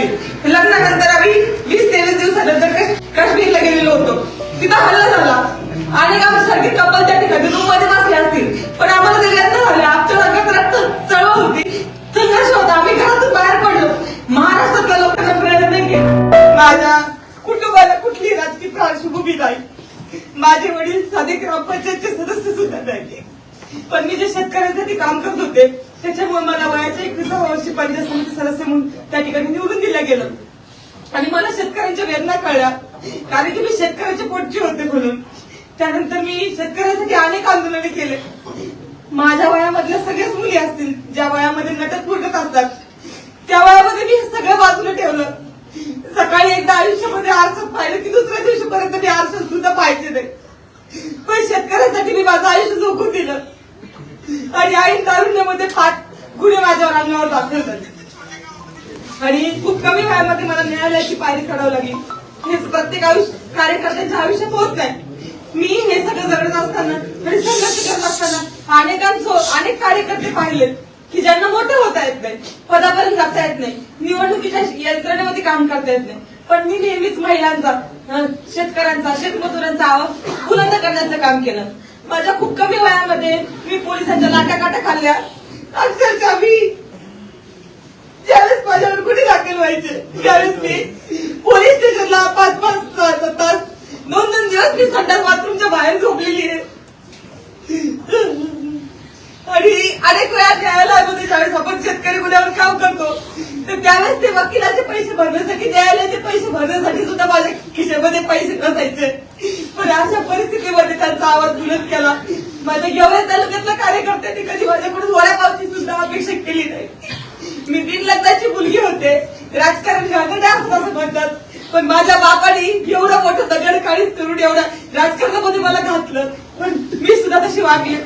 असतील. लग्नानंतर आम्ही 20-23 दिवसानंतर काश्मीरला गेलेलो होतो. तिथं हल्ला झाला आणि आमच्यासारखे कपल त्या ठिकाणी रूम मध्ये बसले असतील, पण आम्हाला ते व्यक्त झाले. आमच्या रंगात रक्त चळवळ होती, संघर्ष होता. आम्ही घरातून बाहेर पडलो. महाराष्ट्रातल्या लोकांना प्रेरणा नाही केली. माझ्या कुटुंबाला कुठलीही राजकीय पार्श्वभूमी नाही. माझे वडील साधे ग्रामपंचायतचे सदस्य सुद्धा नाही, पण मी जे शेतकऱ्यांसाठी काम करत होते त्याच्यामुळे मला वयाच्या 21व्या वर्षी पंचायत समिती सदस्य म्हणून त्या ठिकाणी निवडून दिलं गेलं. आणि मला शेतकऱ्यांच्या वेदना कळल्या, कारण की मी शेतकऱ्याच्या पोटची होते म्हणून. त्यानंतर मी शेतकऱ्यांसाठी अनेक आंदोलने केले. माझ्या वयामधल्या सगळ्याच मुली असतील ज्या वयामध्ये नटत फुटत असतात, त्या वयामध्ये मी सगळं बाजूला ठेवलं. सकाळी एकदा आयुष्यामध्ये आरशात पाहिलं की दुसऱ्या दिवशीपर्यंत मी आरशात सुद्धा पाहिजे नाही, पण शेतकऱ्यांसाठी मी माझं आयुष्य झोकून दिलं. आणि आई तारुण्यामध्ये 5 गुन्हे माझ्यावर अंगावर दाखल झाले आणि खूप कमी वयामध्ये मला न्यायालयाची पायरी चढावं लागली. हे प्रत्येक कार्यकर्त्यांच्या आयुष्यात होत नाही. मी हे सगळं जगत असताना आणि संघर्ष करत असताना अनेक कार्यकर्ते पाहिले की ज्यांना मोठे होता येत नाही, पदापर्यंत जाता येत नाही, निवडणुकीच्या यंत्रणेमध्ये काम करता येत नाही, पण मी नेहमीच महिलांचा, शेतकऱ्यांचा, शेतमजुरांचा आवाज बुलंद करण्याचं काम केलं. माझ्या खूप कमी वयामध्ये मी पोलिसांच्या लाटाकाटा खाल्ल्या. अक्षरशः मी ज्यावेळेस माझ्यावर गुन्हे दाखल व्हायचे त्यावेळेस मी पोलीस स्टेशनला 5-5 तास 2-2 दिवस मी संडास बाथरूमच्या बाहेर झोपलेली आहे. आणि अनेक वेळा न्यायालयामध्ये ज्यावेळेस आपण शेतकरी गुन्ह्यावर काम करतो तर त्यावेळेस ते वकिलाचे पैसे भरण्यासाठी, न्यायालयाचे पैसे भरण्यासाठी सुद्धा माझ्या खिशामध्ये पैसे नसायचे. पण अशा परिस्थितीमध्ये त्यांचा आवाज बुलंद केला. माझ्या गेवराई तालुक्यातल्या कार्यकर्त्यांनी कधी माझ्याकडून वड्यापावची सुद्धा अपेक्षा केली नाही. मी बिनलग्नाची मुलगी होते, राजकारण घालणे असं म्हणतात, पण माझ्या बापाने एवढं मोठं दगड काढीत करून एवढं राजकारणामध्ये मला घातलं, पण मी सुद्धा तशी वागले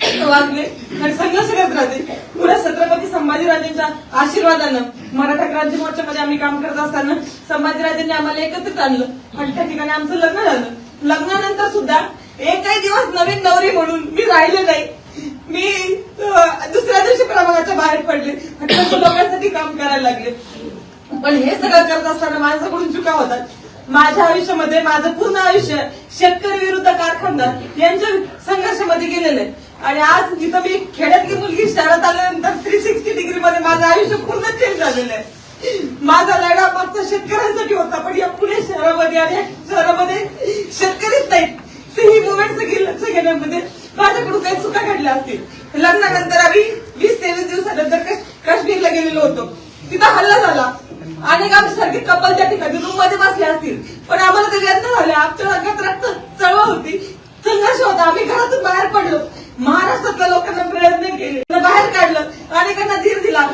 आणि संघर्ष करत राहते. पुढे छत्रपती संभाजीराजेंच्या आशीर्वादानं मराठा क्रांती मोर्चामध्ये आम्ही काम करत असताना संभाजीराजेंनी आम्हाला एकत्रित आणलं आणि त्या ठिकाणी आमचं लग्न झालं. लग्नानंतर सुद्धा एकही दिवस नवीन नवरी म्हणून मी राहिले नाही. मी दुसऱ्या दिवशी प्रभागाच्या बाहेर पडले आणि लोकांसाठी काम करायला लागले. पण हे सगळं करत असताना माझ्याकडून चुका होतात. माझ्या आयुष्यामध्ये माझं पूर्ण आयुष्य शेतकरी विरुद्ध कारखानदार यांच्या संघर्षामध्ये गेलेलं आहे. आणि आज जिथं मी खेड्यातली मुलगी शहरात आल्यानंतर 360 डिग्रीमध्ये माझं आयुष्य पूर्ण चेंज झालेलं आहे. माझा लढा फक्त शेतकऱ्यांसाठी होता, पण या पुणे शहरामध्ये आणि शहरामध्ये शेतकरीच नाहीत. तर ही मुवमेंट सगळी लक्ष घेण्यामध्ये माझ्याकडून काही चुका घडल्या असतील. लग्नानंतर आम्ही 20-23 दिवसानंतर काश्मीरला गेलेलो होतो. तिथं हल्ला झाला आणि आमच्यासारखे कपल त्या ठिकाणी रूम मध्ये बसले असतील, पण आम्हाला ते व्यक्त झाले. आमच्या रंगात रक्त चळवळ होती, संघर्ष होता. आम्ही घरातून बाहेर पडलो. महाराष्ट्रातल्या लोकांना प्रेरणा केली, बाहेर काढलं, अनेकांना धीर दिला.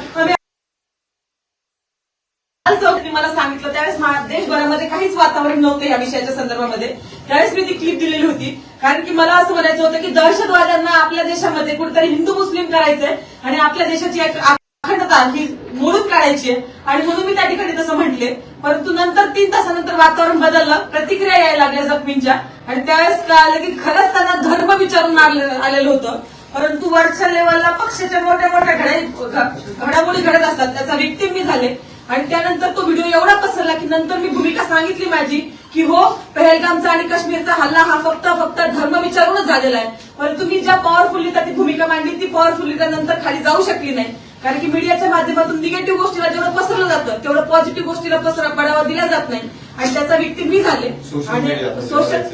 आम्ही मला सांगितलं त्यावेळेस देशभरामध्ये काहीच वातावरण नव्हतं या विषयाच्या संदर्भामध्ये. त्यावेळेस मी ती क्लिप दिलेली होती, कारण की मला असं म्हणायचं होतं की दहशतवाद्यांना आपल्या देशामध्ये कुठेतरी हिंदू मुस्लिम करायचंय आणि आपल्या देशाची एक अखंडता ही मोडून काढायची आहे. आणि म्हणून मी त्या ठिकाणी तसं म्हटले. परंतु नंतर 3 तासानंतर वातावरण बदललं, प्रतिक्रिया यायला लागल्या जखमींच्या. आणि त्यावेळेस कळालं की खरंच त्यांना धर्म विचारून आलेलं होतं. परंतु वरच्या लेवलला पक्षाच्या मोठ्या मोठ्या घडामोडी घडत असतात, त्याचा विक्टिम मी झाले. आणि त्यानंतर तो व्हिडिओ एवढा पसरला की नंतर मी भूमिका सांगितली माझी की हो, पहलगामचा आणि काश्मीरचा हल्ला हा फक्त धर्म विचारूनच झालेला आहे. परंतु मी ज्या पॉवरफुली ती भूमिका मांडली ती पॉवरफुली नंतर खाली जाऊ शकली नाही, कारण की मीडियाच्या माध्यमातून निगेटिव्ह गोष्टीला जेवढं पसरलं जातं तेवढं पॉझिटिव्ह गोष्टीला बढावा दिला जात नाही. आणि त्याचा विक्टिम मी झाले आणि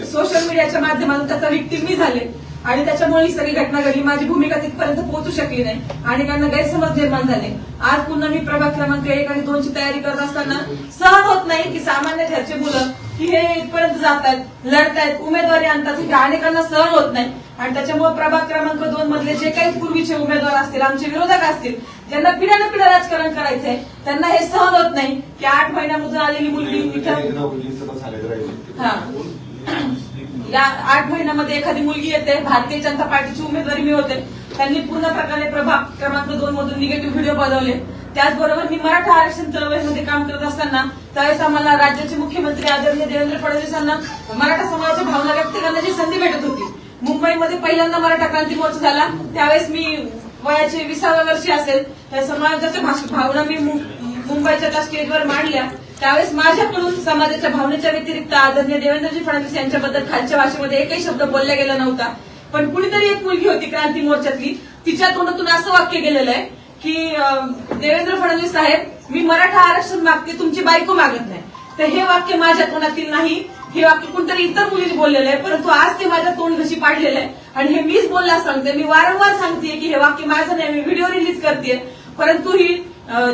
सोशल मीडियाच्या माध्यमातून त्याचा विक्टिम मी झाले. आणि त्याच्यामुळे ही सगळी घटना घडली. माझी भूमिका तिथपर्यंत पोहोचू शकली नाही आणि त्यांना गैरसमज निर्माण झाले. आज पुन्हा मी प्रभाग क्रमांक 1 आणि 2 ची तयारी करत असताना सहन होत नाही की सामान्य घरचे मुलं की हे इथपर्यंत जातात, लढतायत, उमेदवारी आणतात, हे अनेकांना सहन होत नाही. आणि त्याच्यामुळे प्रभाग क्रमांक 2 मधले जे काही पूर्वीचे उमेदवार असतील, आमचे विरोधक असतील, ज्यांना पिढ्यानं पिढ्या राजकारण करायचंय, त्यांना हे सहन होत नाही की 8 महिन्यामधून आलेली मुलगी या 8 महिन्यामध्ये एखादी मुलगी येते. भारतीय जनता पार्टीची उमेदवारी मी होते. त्यांनी पूर्ण प्रकारे प्रभाग क्रमांक 2 मधून निगेटिव्ह व्हिडिओ बनवले. त्याचबरोबर मी मराठा आरक्षण चळवळीमध्ये काम करत असताना त्यावेळेस आम्हाला राज्याचे मुख्यमंत्री आदरणीय देवेंद्र फडणवीस यांना मराठा समाजाच्या भावना व्यक्त करण्याची संधी भेटत होती. मुंबईमध्ये पहिल्यांदा मराठा क्रांती मोर्चा झाला, त्यावेळेस मी वयाचे 20व्या वर्षी असेल. त्या समाजाच्या भावना मी मुंबईच्या त्या स्टेजवर मांडल्या त्यावेळेस माझ्याकडून समाजाच्या भावनेच्या व्यतिरिक्त आदरणीय देवेंद्रजी फडणवीस यांच्याबद्दल खालच्या भाषेमध्ये एकही शब्द बोलला गेला नव्हता. पण कुणीतरी एक मुलगी होती क्रांती मोर्चातली, तिच्या तोंडातून असं वाक्य गेलेलं आहे की देवेंद्र फडणवीस साहेब, मी मराठा आरक्षण मागते, तुमची बायको मागत नाही. तर हे वाक्य माझ्या तोंडातील नाही, हे वाक्य कोणतरी इतर मुलीने बोललेलं आहे, परंतु आज ते माझ्या तोंड घशी पाडलेलं आहे आणि हे मीच बोलला सांगते. मी वारंवार सांगते की हे वाक्य माझं नाही, मी व्हिडिओ रिलीज करते. परंतु ही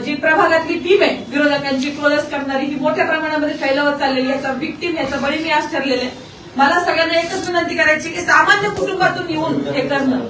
जी प्रभागातली टीम आहे विरोधकांची ट्रोलर्स करणारी, ही मोठ्या प्रमाणामध्ये फैलावत चाललेली, याचा विक्टीम, याचा बळी मी आज ठरलेले आहे. मला सगळ्यांना एकच विनंती करायची की सामान्य कुटुंबातून येऊन हे करणं.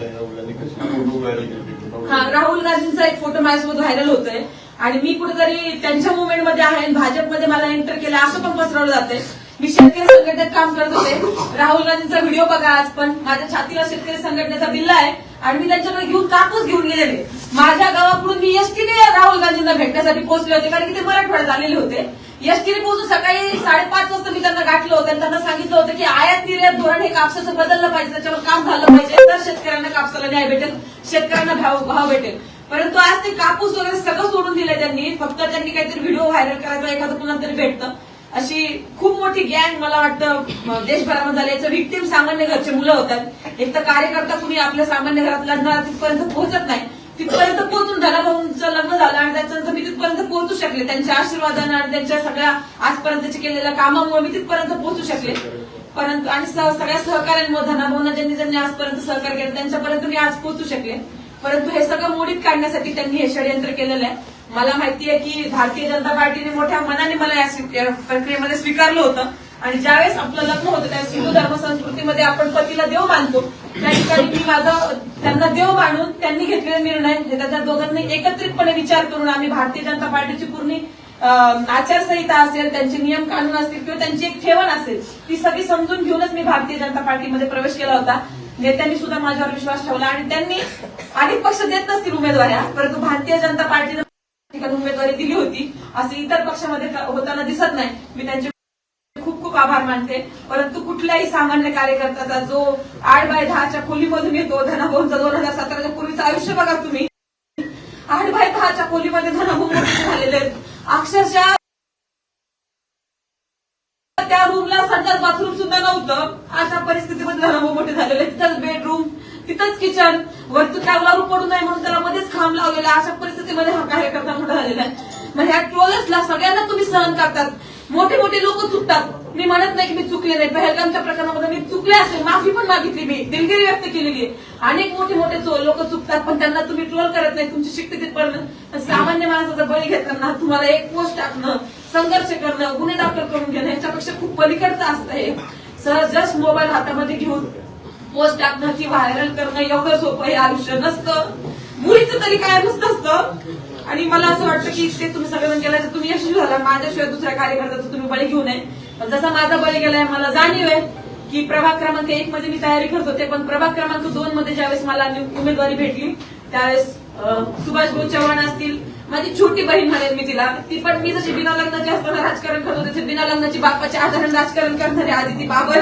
राहुल गांधींचा एक फोटो माझ्यासोबत व्हायरल होतोय आणि मी कुठेतरी त्यांच्या मुवमेंटमध्ये आहे आणि भाजपमध्ये मला एंटर केलं असं पण पसरवलं जाते. मी शेतकरी संघटनेत काम करत होते. राहुल गांधींचा व्हिडिओ बघा आज पण, माझ्या छातीला शेतकरी संघटनेचा बिल्ला आहे आणि मी त्यांच्याकडे घेऊन कापूस घेऊन गेलेले. माझ्या गावाकडून मी एसटीने राहुल गांधींना भेटण्यासाठी पोहोचले होते कारण की ते मराठवाड्यात आलेले होते. एसटीने पोहोचून सकाळी 5:30 वाजता मी त्यांना गाठलं होतं आणि त्यांना सांगितलं होतं की आयात निर्यात धोरण हे कापसाचं बदललं पाहिजे, त्याच्यावर काम झालं पाहिजे, तर शेतकऱ्यांना कापसाला न्याय भेटेल, शेतकऱ्यांना भाव भेटेल. परंतु आज ते कापूस वगैरे सगळं सोडून दिले त्यांनी. फक्त त्यांनी काहीतरी व्हिडिओ व्हायरल करायचा, एखादं कुणाला तरी भेटतं, अशी खूप मोठी गँग मला वाटतं देशभरामध्ये झाली. याचं विक्टीम सामान्य घरचे मुलं होतात. एक तर कार्यकर्ता कुणी आपल्या सामान्य घरात लढणार तिथपर्यंत पोहोचत नाही, तिथपर्यंत पोहोचून धनाभाऊंचं लग्न झालं आणि त्याच्यानंतर मी तिथपर्यंत पोहोचू शकले. त्यांच्या आशीर्वादानं आणि त्यांच्या सगळ्या आजपर्यंतच्या केलेल्या कामामुळे मी तिथपर्यंत पोहोचू शकले. परंतु आणि सगळ्या सहकार्यांमुळे धनाभाऊंना ज्यांनी आजपर्यंत सहकार्य केलं त्यांच्यापर्यंत मी आज पोहोचू शकले. परंतु हे सगळं मोडीत काढण्यासाठी त्यांनी हे षडयंत्र केलेलं आहे. मला माहिती आहे की भारतीय जनता पार्टीने मोठ्या मनाने मला या प्रक्रियेमध्ये स्वीकारलं होतं आणि ज्यावेळेस आपलं लग्न होतं त्यावेळेस हिंदू धर्म संस्कृतीमध्ये आपण पतीला देव मानतो, त्या ठिकाणी मी माझं त्यांना देव मानून त्यांनी घेतलेला निर्णय त्याच्या दोघांनी एकत्रितपणे विचार करून आम्ही भारतीय जनता पार्टीची पूर्ण आचारसंहिता असेल, त्यांचे नियम कानून असतील किंवा त्यांची एक ठेवण असेल, ती सगळी समजून घेऊनच मी भारतीय जनता पार्टीमध्ये प्रवेश केला होता. नेत्यांनी सुद्धा माझ्यावर विश्वास ठेवला आणि त्यांनी अनेक पक्ष देत नसतील उमेदवाऱ्या, परंतु भारतीय जनता पार्टीने ठिकाणी उमेदवारी दिली होती, असं इतर पक्षामध्ये होताना दिसत नाही. मी त्यांचे खूप खूप आभार मानते. परंतु कुठल्याही सामान्य कार्यकर्त्याचा जो 8x10च्या खोलीमधून येतो, धनाभाऊंचा 2017च्या पूर्वीचं आयुष्य बघा तुम्ही, 8x10च्या खोलीमध्ये धनाभाऊ मोठे झालेले आहेत. अक्षरशः त्या रूमला संडास बाथरूम सुद्धा नव्हतं, अशा परिस्थितीमध्ये धनाभाऊ मोठे झालेले. तिथंच बेडरूम, तिथंच किचन, वरती त्यावर पडू नये म्हणून त्याला मध्येच खांब लावलेला, अशा परिस्थितीमध्ये हा कार्यकर्ता मोठा झालेला आहे. मग ह्या ट्रोलर्सला सगळ्यांना तुम्ही सहन करतात. मोठे मोठे लोक चुकतात, मी म्हणत नाही की मी चुकले नाही. पहलगामच्या प्रकरणामध्ये मी चुकले असेल, माफी पण मागितली, मी दिलगिरी व्यक्त केलेली आहे. अनेक मोठे मोठे लोक चुकतात पण त्यांना तुम्ही ट्रोल करत नाही, तुमची शिक्ती तिथपर्यंत. सामान्य माणसाचा बळी घेताना तुम्हाला एक पोस्ट टाकणं, संघर्ष करणं, गुन्हे दाखल करून घेणं याच्यापेक्षा खूप पलीकडचं असतं हे. सहज जस्ट मोबाईल हातामध्ये घेऊन पोस्ट टाकणं की व्हायरल करणं एवढं सोपं हे आयुष्य नसतं, मुलीचं तरी काय नसतं. आणि मला असं वाटतं की ते तुम्ही सगळं केलं तर तुम्ही यशस्वी झाला, माझ्याशिवाय दुसऱ्या कार्यकर्त्याचा तुम्ही बळी घेऊ नये. पण जसा माझा बळी गेलाय, मला जाणीव आहे की प्रभाग क्रमांक 1 मध्ये मी तयारी करत होते, पण प्रभाग क्रमांक 2 मध्ये ज्यावेळेस मला उमेदवारी भेटली त्यावेळेस सुभाष भाऊ चव्हाण असतील, माझी छोटी बहीण म्हणेल मी तिला, ती पण मी जशी बिना लग्नाची असताना राजकारण करत होते, बिना लग्नाची बापाच्या आधाराने राजकारण करणारी आदिती बाबर,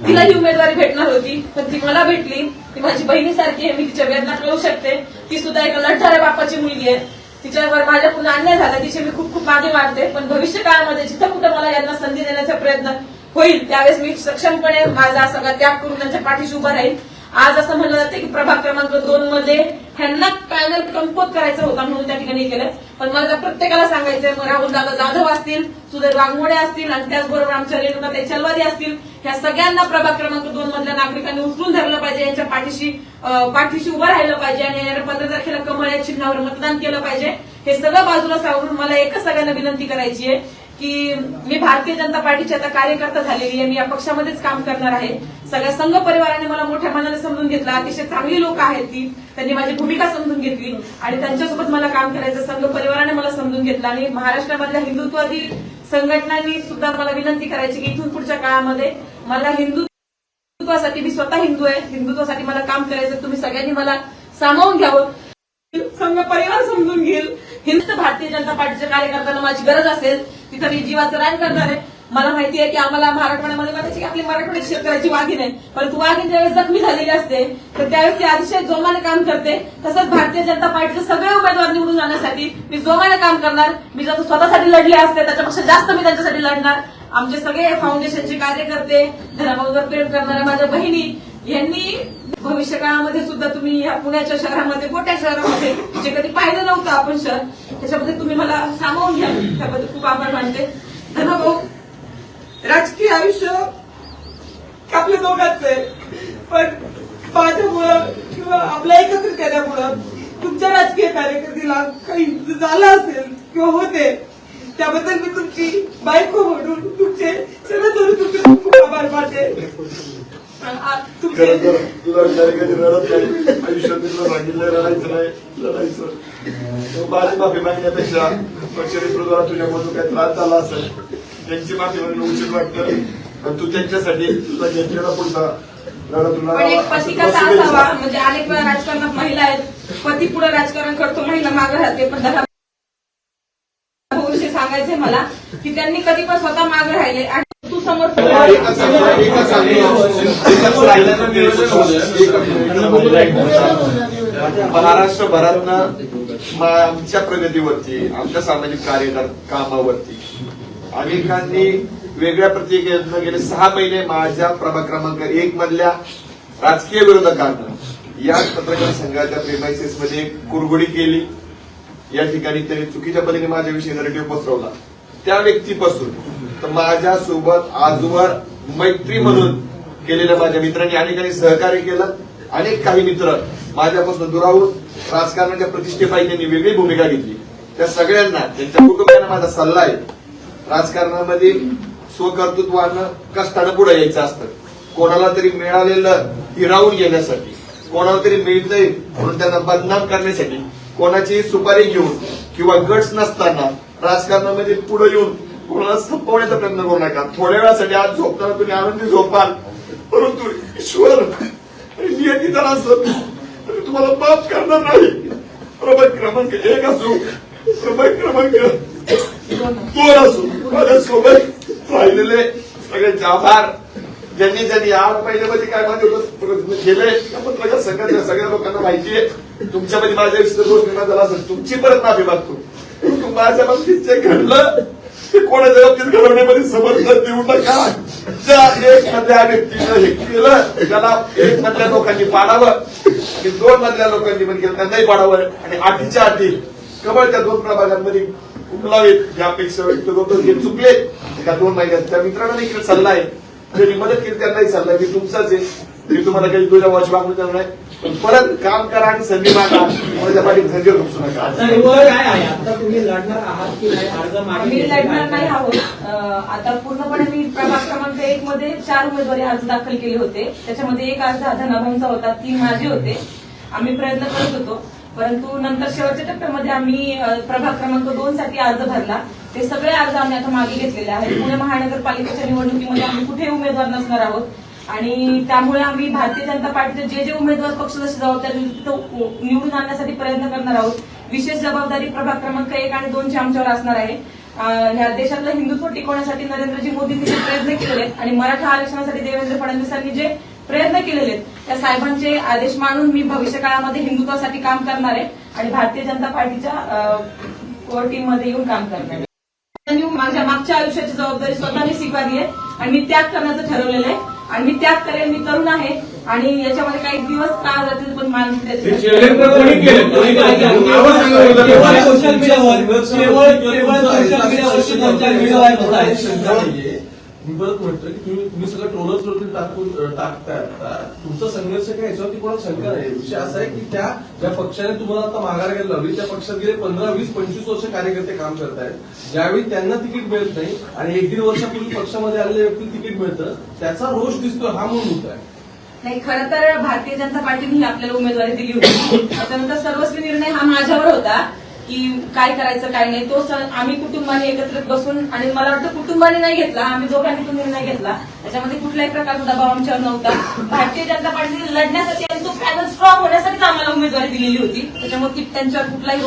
तिला ही उमेदवारी भेटणार होती पण ती मला भेटली. ती माझी बहिणीसारखी आहे, मी तिच्या वेदना कळू शकते. ती सुद्धा एका लढणाऱ्या बापाची मुलगी आहे, तिच्यावर माझ्या पुन्हा अन्याय झाला, तिचे मी खूप खूप मागे वाढते. पण भविष्य काळामध्ये जिथं कुठं मला यांना संधी देण्याचा प्रयत्न होईल त्यावेळेस मी सक्षमपणे माझा सगळा त्याग करून त्यांच्या पाठीशी उभा राहील. आज असं म्हणलं जातं की प्रभाग क्रमांक 2 मध्ये ह्यांना पॅनल कम्पोज करायचं होता म्हणून त्या ठिकाणी केलं. पण मला प्रत्येकाला सांगायचंय, राहुल दादा जाधव असतील, सुधीर वाघमोडे असतील आणि त्याचबरोबर आमच्या रेणुकाताई चलवादी असतील, ह्या सगळ्यांना प्रभाग क्रमांक 2 मधल्या नागरिकांनी उचलून धरलं पाहिजे, यांच्या पाठीशी उभं राहिलं पाहिजे आणि येणाऱ्या 15 तारखेला कमळ या चिन्हावर मतदान केलं पाहिजे. हे सगळं बाजूला सावरून मला एकच सगळ्यांना विनंती करायची आहे की मी भारतीय जनता पार्टीची आता कार्यकर्ता झालेली आहे, मी या पक्षामध्येच काम करणार आहे. सगळ्या संघ परिवाराने मला मोठ्या मनाने समजून घेतलं, अतिशय चांगली लोक आहेत ती, त्यांनी माझी भूमिका समजून घेतली आणि त्यांच्यासोबत मला काम करायचं संघ परिवाराने मला समजून घेतलं. आणि महाराष्ट्रामधल्या हिंदुत्ववादी संघटनांनी सुद्धा मला विनंती करायची की इथून पुढच्या काळामध्ये मला हिंदुत्वासाठी, मी स्वतः हिंदू आहे, हिंदुत्वासाठी मला काम करायचं, तुम्ही सगळ्यांनी मला सामावून घ्यावं, संघ परिवार समजून घेईल. हिंदू भारतीय जनता पार्टीच्या कार्यकर्त्यांना माझी गरज असेल तिथं मी जीवाचं रान करणार आहे. मला माहिती आहे की आम्हाला मराठवाड्यामध्ये म्हणायची की आपली मराठवाड्याची शेतकऱ्याची वाघीण आहे, परंतु वाघीण ज्यावेळेस जखमी झालेली असते तर त्यावेळेस ती अतिशय जोमाने काम करते. तसंच भारतीय जनता पार्टीचे सगळे उमेदवार निवडून आणण्यासाठी मी जोमाने काम करणार. मी जर स्वतःसाठी लढले असते त्याच्यापेक्षा जास्त मी त्यांच्यासाठी लढणार. आमचे सगळे फाउंडेशनचे कार्यकर्ते, धर्मावर प्रेम करणाऱ्या माझ्या बहिणी यांनी भविष्य काळामध्ये सुद्धा तुम्ही या पुण्याच्या शहरामध्ये, मोठ्या शहरामध्ये जे कधी पाहिलं नव्हतं आपण शहर, त्याच्यामध्ये तुम्ही मला सामावून घ्या, त्याबद्दल खूप आभार मानते. धर्माभाऊ, राजकीय आयुष्य आपल्या दोघांचं आहे, पण माझ्यामुळं किंवा आपल्या एकत्रित केल्यामुळं तुमच्या राजकीय कारकिर्दीला काही झालं असेल किंवा होते, त्याबद्दल मी तुमची बायको म्हणून तुमचे सगळं तुमचे खूप खूप आभार मानते. तुला रडत नाही, आयुष्यात सांगितलं रडायचं नाही, लढायचं. माझी माफी मागण्यापेक्षा पक्ष नेतृत्वाला तुझ्यामधून काही त्रास झाला असेल त्यांची माफी मागणं उचित वाटतं. तू त्यांच्यासाठी तुला घेतलेला पुढचा लढा तुला एक पती कसा असावा, म्हणजे अनेक वेळा राजकारणात महिला आहेत, पती पुढे राजकारण करतो, महिला मागे राहते, पण सांगायचंय मला की त्यांनी कधी पण स्वतः मागे राहिले आणि तू समोर महाराष्ट्रभरातनं आमच्या प्रगतीवरती, आमच्या सामाजिक कामावरती अनेकांनी वेगळ्या प्रतिक्रिया गेले 6 महिने माझ्या प्रभाग क्रमांक 1 मधल्या राजकीय विरोधकांना या पत्रकार संघाच्या प्रेमायसेस मध्ये कुरघोडी केली. या ठिकाणी त्यांनी चुकीच्या पद्धतीने माझ्याविषयी नरेटिव्ह पसरवला. त्या व्यक्तीपासून तर माझ्यासोबत आजवर मैत्री म्हणून केलेल्या माझ्या मित्रांनी अनेकांनी सहकार्य केलं. अनेक काही मित्र माझ्यापासून दुरावून राजकारणाच्या प्रतिष्ठेपायी त्यांनी वेगळी भूमिका घेतली. त्या सगळ्यांना, त्यांच्या कुटुंबियांना माझा सल्ला आहे, राजकारणामध्ये स्वकर्तृत्वानं कष्टानं पुढे यायचं असतं. कोणाला तरी मिळालेलं हिरावून घेण्यासाठी, कोणाला तरी मिळतंय म्हणून त्यांना बदनाम करण्यासाठी, कोणाची सुपारी घेऊन किंवा गट्स नसताना राजकारणामध्ये पुढे येऊन कोणाला संपवण्याचा प्रयत्न करू नका. थोड्या वेळासाठी आज झोपताना तुम्ही आनंदी झोपाल, परंतु ईश्वर नियतीचा असत तुम्हाला माफ करणार नाही. प्रभाग क्रमांक 1 असो, प्रभाग क्रमांक 2 असो, माझ्यासोबत राहिलेले सगळ्यांचे आभार. ज्यांनी ज्यांनी आज पहिल्यामध्ये काय माझे गेले त्या पत्रकार संघातल्या सगळ्या लोकांना माहिती आहे. तुमच्यामध्ये माझ्या दोष निर्माण झाला असेल, तुमची परत माफी मागतो. माझ्या बाबतीत जे घडलं ते कोणाच्या बाबतीत घडवण्यामध्ये समर्थन देऊ नका. ज्या 1 मधल्या व्यक्तीनं हे केलं त्याला 1 मधल्या लोकांनी पाडावं आणि 2 मधल्या लोकांनी पण केलं त्यांनाही पाडावं आणि अटीच्या अटी कबळ त्या 2 प्रभागांमध्ये उमलावेत. यापेक्षा व्यक्त होतं हे चुकले एका 2 महिन्यात. त्या मित्रांना देखील सल्ला आहे, त्यांनी मदत केली त्यांनाही सल्ला आहे, मी तुमचाच आहे, मी तुम्हाला काही तुझ्या वॉच मागणं करणार नाही, पण परत काम करा आणि संधी मागा. माझ्या पाठी संधी घुसू नका. आता तुम्ही लढणार आहात की नाही? आम्ही लढणार नाही आहोत. आता पूर्णपणे मी प्रभाग क्रमांक 1 मध्ये 4 उमेदवारी अर्ज दाखल केले होते. त्याच्यामध्ये 1 अर्ज धनाभाईंचा होता, 3 माझे होते. आम्ही प्रयत्न करत होतो, परंतु नंतर शेवटच्या टप्प्यामध्ये आम्ही प्रभाग क्रमांक 2 साठी अर्ज भरला. ते सगळे अर्ज आम्ही आता मागे घेतलेले आहेत. पुणे महानगरपालिकेच्या निवडणुकीमध्ये आम्ही कुठेही उमेदवार नसणार आहोत आणि त्यामुळे आम्ही भारतीय जनता पार्टीचे जे उमेदवार पक्षाची जबाबदारी निवडून आणण्यासाठी प्रयत्न करणार आहोत. विशेष जबाबदारी प्रभाग क्रमांक 1 आणि 2 ची आमच्यावर असणार आहे. ह्या देशातलं हिंदुत्व टिकवण्यासाठी नरेंद्रजी मोदींनी जे प्रयत्न केलेले आहेत आणि मराठा आरक्षणासाठी देवेंद्र फडणवीसांनी जे प्रयत्न केलेले आहेत त्या साहेबांचे आदेश मानून मी भविष्य काळामध्ये हिंदुत्वासाठी काम करणार आहे आणि भारतीय जनता पार्टीच्या टीममध्ये येऊन काम करणार आहे. माझ्या मागच्या आयुष्याची जबाबदारी स्वतःने स्वीकारली आहे आणि मी त्याग करण्याचं ठरवलेलं आहे आणि मी त्याग करेन. मी तरुण आहे आणि याच्यामध्ये काही दिवस काळ जातील, पण मी परत म्हणतो की तुम्ही सगळं ट्रोलर्सवरती टाकताय. तुमचा संघर्ष काय याच्यावरती कोणाला शंका नाही. विषय असा आहे की ज्या पक्षाने तुम्हाला आता माघार घ्यायला लावली त्या पक्षात गेले 15, 20, 25 वर्ष कार्यकर्ते काम करतायत. ज्यावेळी त्यांना तिकीट मिळत नाही आणि 1-1.5 वर्षापूर्वी पक्षामध्ये आलेल्या व्यक्तीला तिकीट मिळतं, त्याचा रोष दिसतो. हा मूळ मुद्दा आहे. नाही, खरं तर भारतीय जनता पार्टीने आपल्याला उमेदवारी दिली होती. त्याच्यानंतर सर्वस्वी निर्णय हा माझ्यावर होता की काय करायचं काय नाही. तो आम्ही कुटुंबाने एकत्रित बसून, आणि मला वाटतं कुटुंबाने नाही घेतला, आम्ही दोघांनी तो निर्णय घेतला. त्याच्यामध्ये कुठल्याही प्रकारचा दबाव आमच्यावर नव्हता. भारतीय जनता पार्टीने लढण्यासाठी आणि तो पॅनल स्ट्रॉंग होण्यासाठीच आम्हाला उमेदवारी दिलेली होती. त्याच्यामुळे त्यांच्यावर कुठलाही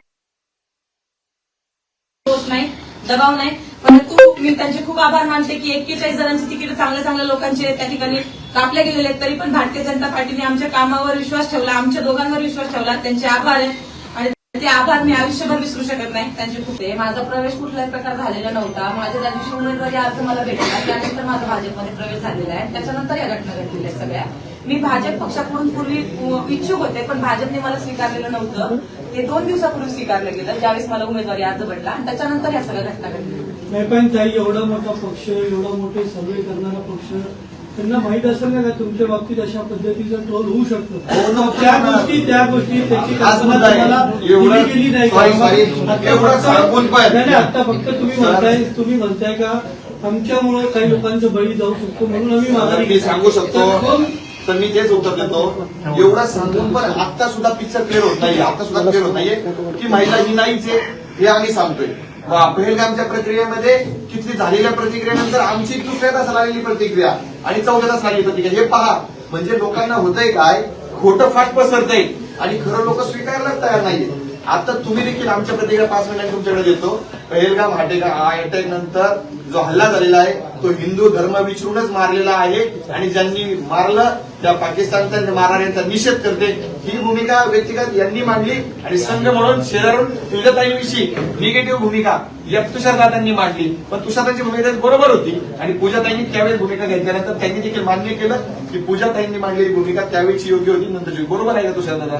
रोष नाही, दबाव नाही. परंतु मी त्यांचे खूप आभार मानते की 41 जणांची तिकीट चांगल्या चांगल्या लोकांचे त्या ठिकाणी कापले गेलेले आहेत. तरी पण भारतीय जनता पार्टीने आमच्या कामावर विश्वास ठेवला, आमच्या दोघांवर विश्वास ठेवला. त्यांचे आभार आहेत आणि ते आभार मी आयुष्यभर विसरू शकत नाही. त्यांचे खूप माझा प्रवेश कुठलाही प्रकार झालेला नव्हता. माझ्या त्या दिवशी उमेदवारी अर्ज मला भेटला, त्यानंतर माझा भाजपमध्ये प्रवेश झालेला आहे. त्याच्यानंतर या घटना घडलेल्या आहेत सगळ्या. मी भाजप पक्षाकडून पूर्वी इच्छुक होते, पण भाजपने मला स्वीकारलेलं नव्हतं. ते 2 दिवसापूर्वी स्वीकारलं गेलं, ज्यावेळेस मला उमेदवारी अर्ज भेटला आणि त्याच्यानंतर या सगळ्या घटना घडल्या. नाही पण ताई, एवढा मोठा पक्ष, एवढा मोठे सर्वे करणारा पक्ष, त्यांना माहित असेल ना का तुमच्या बाबतीत अशा पद्धतीचा ट्रोल होऊ शकतो. त्या गोष्टी त्याची कल्पना तुम्हाला दिली गेली नाही का? नाही, आता फक्त तुम्ही म्हणताय का आमच्यामुळे काही लोकांचं बळी जाऊ शकतो म्हणून आम्ही माघारी मी सांगू शकतो. तर मी तेच उत्तर देतो. एवढं सांगून पण आता सुद्धा पिक्चर क्लिअर होत नाहीये, आता सुद्धा क्लिअर होत नाहीये की महिला ही नाहीच आहे हे आम्ही सांगतोय. पहलगामच्या प्रक्रियेमध्ये तिथली झालेल्या प्रतिक्रियेनंतर आमची दुसऱ्या झालेली प्रतिक्रिया आणि 14 झालेली प्रतिक्रिया हे पहा. म्हणजे लोकांना होतंय काय, खोटं फाट पसरतंय आणि खरं लोक स्वीकारायला तयार नाहीये. आता तुम्ही देखील आमच्या प्रतिक्रिया 5 मिनिटांनी तुमच्याकडे देतो. पहलगाम अटॅक नंतर जो हल्ला झालेला आहे तो हिंदू धर्म विचारूनच मारलेला आहे आणि ज्यांनी मारलं त्या पाकिस्तानच्या मारणाऱ्यांचा निषेध करते. ही भूमिका व्यक्तिगत यांनी मांडली आणि संघ म्हणून शेजारून पूजाताईंविषयी निगेटिव्ह भूमिका या तुषारदादांनी मांडली. पण तुषारदांची भूमिका बरोबर होती आणि पूजाताईंनी त्यावेळेस भूमिका घेतल्यानंतर त्यांनी देखील मान्य केलं की पूजाताईंनी मांडलेली भूमिका त्यावेळेची योग्य होती, नंतरची. बरोबर आहे का तुषारदादा?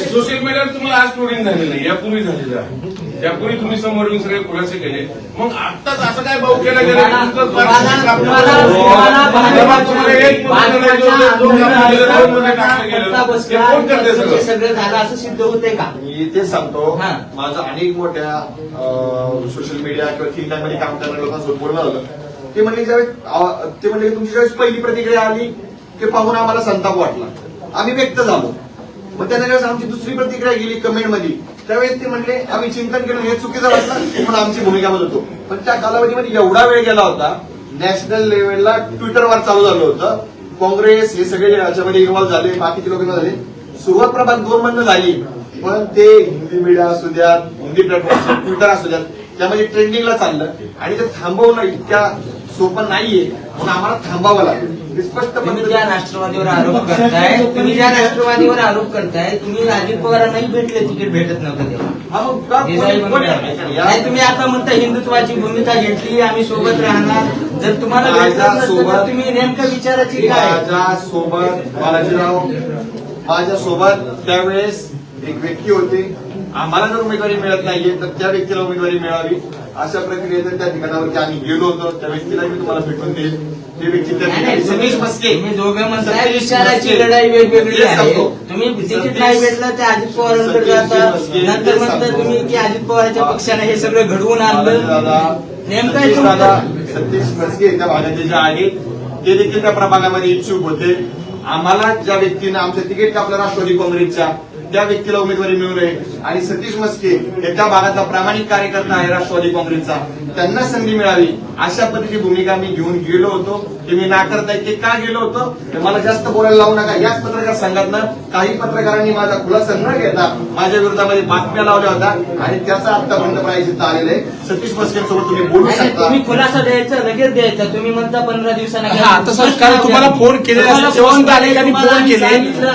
सोशल मीडियावर तुम्हाला आज ट्रोलिंग झालेलं आहे, यापूर्वी झालेलं आहे. त्यापूर्वी तुम्ही समोर येऊन सगळे खुलासे केले. मग आत्ताच असं काय भाऊ केला गेला? कोण करते सगळं झालं असं सिद्ध होते का? मी तेच सांगतो. माझं अनेक मोठ्या सोशल मीडिया किंवा ठिकाणामध्ये काम करणाऱ्या लोकांसोबत बोलणं झालं. ते म्हणले की तुमची ज्यावेळेस पहिली प्रतिक्रिया आली ते पाहून आम्हाला संताप वाटला, आम्ही व्यक्त झालो. मग त्याच्या ज्यावेळेस आमची दुसरी प्रतिक्रिया गेली कमेंटमध्ये, त्यावेळेस ते म्हणले आम्ही चिंतन केलं, हे चुकीचं वाटलं म्हणून आमची भूमिका बदलतो. पण त्या कालावधीमध्ये एवढा वेळ गेला होता, नॅशनल लेव्हलला ट्विटरवर चालू झालं होतं. काँग्रेस हे सगळे याच्यामध्ये इन्व्हॉल्व्ह झाले, बाकीचे लोक झाले. सुरुवात प्रभाग 2 मधनं झाली, पण ते हिंदी मीडिया असू द्या, हिंदी प्लॅटफॉर्म ट्विटर असू द्यात, त्यामध्ये ट्रेंडिंगला चाललं आणि ते थांबवणं इतक्या सोपं नाहीये म्हणून आम्हाला थांबावं लागेल. तुम्ही ज्या राष्ट्रवादीवर आरोप करताय, तुम्ही अजित पवारांनाही भेटले, तिकीट भेटत नव्हतं तेव्हा. तुम्ही आता म्हणता हिंदुत्वाची भूमिका घेतली, आम्ही सोबत राहणार. जर तुम्हाला भेटलं नसतं तर तुम्ही नेमकं विचाराची काय? माझ्यासोबत त्यावेळेस एक व्यक्ती होते. आम्हाला जर उमेदवारी मिळत नाहीये तर त्या व्यक्तीला उमेदवारी मिळावी अशा प्रक्रियेत त्या ठिकाणावरती आम्ही गेलो होतो. त्या व्यक्तीला मी तुम्हाला भेटून देईल. ते व्यक्ती सतीश मस्के. तुम्ही दोघं म्हणताय विचाराची लढाई वेगवेगळी आहे. तुम्ही तिकीट नाही भेटलं ते अजित पवारांकडे जाता, नंतर म्हणता तुम्ही की अजित पवारांच्या पक्षाने हे सगळं घडवून आणलं. नेमकं सतीश मस्के त्या भागाचे जे आहेत ते देखील त्या प्रभागामध्ये इच्छुक होते. आम्हाला ज्या व्यक्तीनं आमचं तिकीट कापलं राष्ट्रवादी काँग्रेसच्या त्या व्यक्तीला उमेदवारी मिळू नये आणि सतीश मस्के हे त्या भागातला प्रामाणिक कार्यकर्ता आहे राष्ट्रवादी काँग्रेसचा, त्यांना संधी मिळावी अशा पद्धतीची भूमिका मी घेऊन गेलो होतो. ते मी नाकारताय ते का गेलो होतो ते मला जास्त बोलायला लावू नका. याच पत्रकार संघातनं काही पत्रकारांनी माझा खुलासा न घेता माझ्या विरोधामध्ये बातम्या लावल्या होत्या आणि त्याचा आतापर्यंत प्रायश्चित्त आलेलं आहे. सतीश मस्केंसोबत तुम्ही बोलू शकता. तुम्ही खुलासा द्यायचा लगेच द्यायचा. तुम्ही म्हणता 15 दिवसांना आता सर काल तुम्हाला फोन केलेला असेल, फोन केले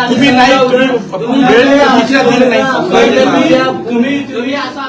तुम्ही नाही, तुम्ही असं